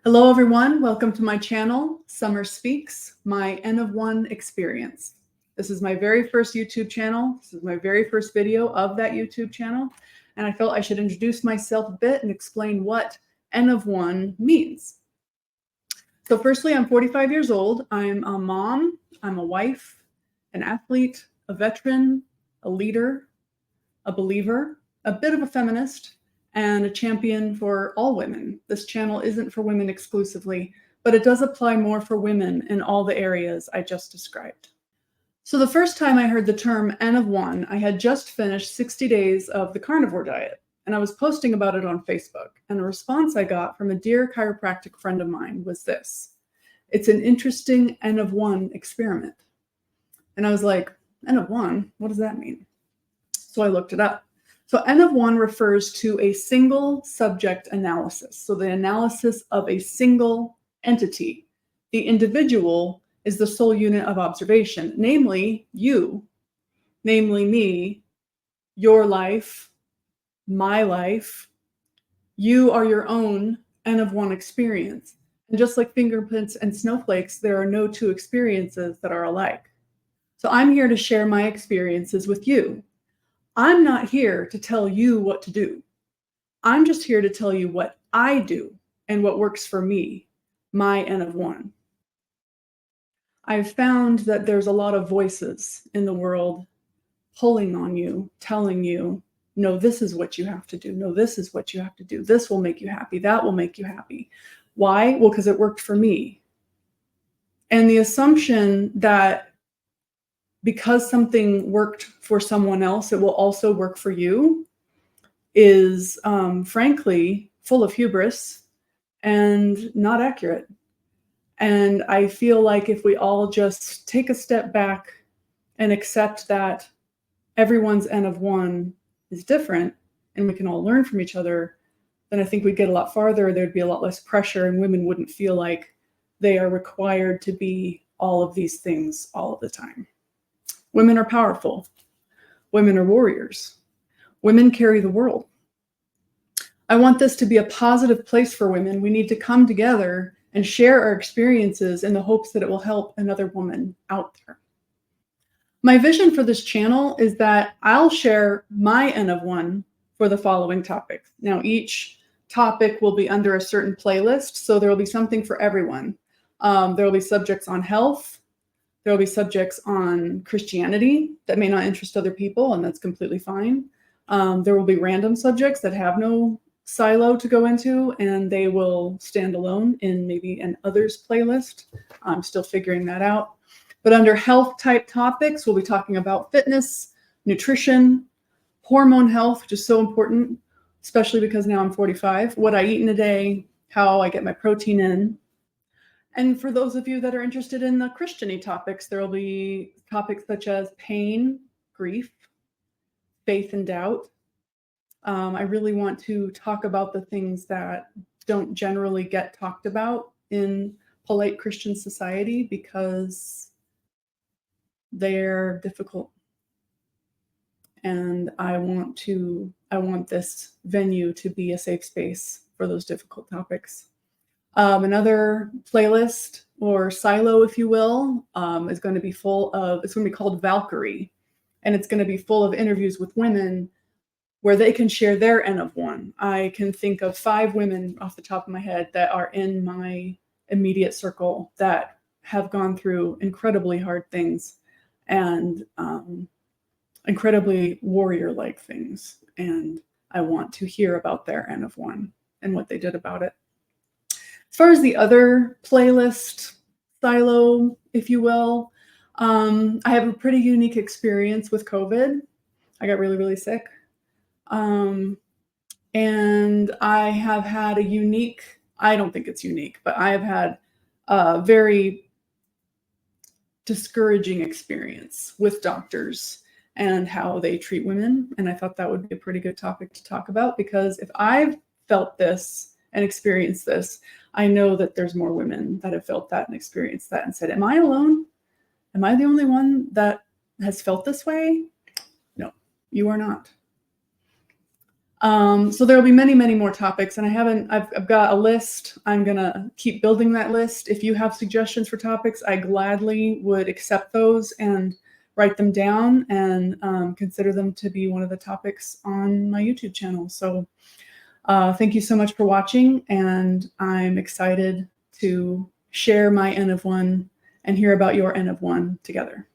Hello, everyone. Welcome to my channel, Summer Speaks, my N of One experience. This is my very first YouTube channel. This is my very first video of that YouTube channel. And I felt I should introduce myself a bit and explain what N of One means. So firstly, I'm 45 years old. I'm a mom, I'm a wife, an athlete, a veteran, a leader, a believer, a bit of a feminist, and a champion for all women. This channel isn't for women exclusively, but it does apply more for women in all the areas I just described. So the first time I heard the term N of One, I had just finished 60 days of the carnivore diet, and I was posting about it on Facebook. And the response I got from a dear chiropractic friend of mine was this: "It's an interesting N of One experiment." And I was like, N of One? What does that mean? So I looked it up. So N of One refers to a single subject analysis. So the analysis of a single entity. The individual is the sole unit of observation, namely you, namely me, your life, my life. You are your own N of One experience. And just like fingerprints and snowflakes, there are no two experiences that are alike. So I'm here to share my experiences with you. I'm not here to tell you what to do. I'm just here to tell you what I do and what works for me, my N of One. I've found that there's a lot of voices in the world pulling on you, telling you, no, this is what you have to do. No, this is what you have to do. This will make you happy. That will make you happy. Why? Well, because it worked for me. And the assumption that because something worked for someone else, it will also work for you is frankly full of hubris and not accurate. And I feel like if we all just take a step back and accept that everyone's N of One is different and we can all learn from each other, then I think we'd get a lot farther. There'd be a lot less pressure and women wouldn't feel like they are required to be all of these things all of the time. Women are powerful. Women are warriors. Women carry the world. I want this to be a positive place for women. We need to come together and share our experiences in the hopes that it will help another woman out there. My vision for this channel is that I'll share my N of One for the following topics. Now, each topic will be under a certain playlist, so there will be something for everyone. There will be subjects on health. There will be subjects on Christianity that may not interest other people, and that's completely fine. There will be random subjects that have no silo to go into, and they will stand alone in maybe an others playlist. I'm still figuring that out. But under health type topics, we'll be talking about fitness, nutrition, hormone health, which is so important, especially because now I'm 45, what I eat in a day, how I get my protein in. And for those of you that are interested in the Christian-y topics, there will be topics such as pain, grief, faith and doubt. I really want to talk about the things that don't generally get talked about in polite Christian society because they're difficult. And I want this venue to be a safe space for those difficult topics. Another playlist or silo, if you will, is going to be it's going to be called Valkyrie. And it's going to be full of interviews with women where they can share their N of One. I can think of 5 women off the top of my head that are in my immediate circle that have gone through incredibly hard things and incredibly warrior-like things. And I want to hear about their N of One and what they did about it. As far as the other playlist silo, if you will, I have a pretty unique experience with COVID. I got really, really sick. And I have had I don't think it's unique, but I have had a very discouraging experience with doctors and how they treat women. And I thought that would be a pretty good topic to talk about because if I've felt this and experienced this, I know that there's more women that have felt that and experienced that and said, am I alone? Am I the only one that has felt this way? No, you are not. So there will be many, many more topics, and I've got a list. I'm gonna keep building that list. If you have suggestions for topics, I gladly would accept those and write them down and consider them to be one of the topics on my YouTube channel. So thank you so much for watching, and I'm excited to share my N of 1 and hear about your N of 1 together.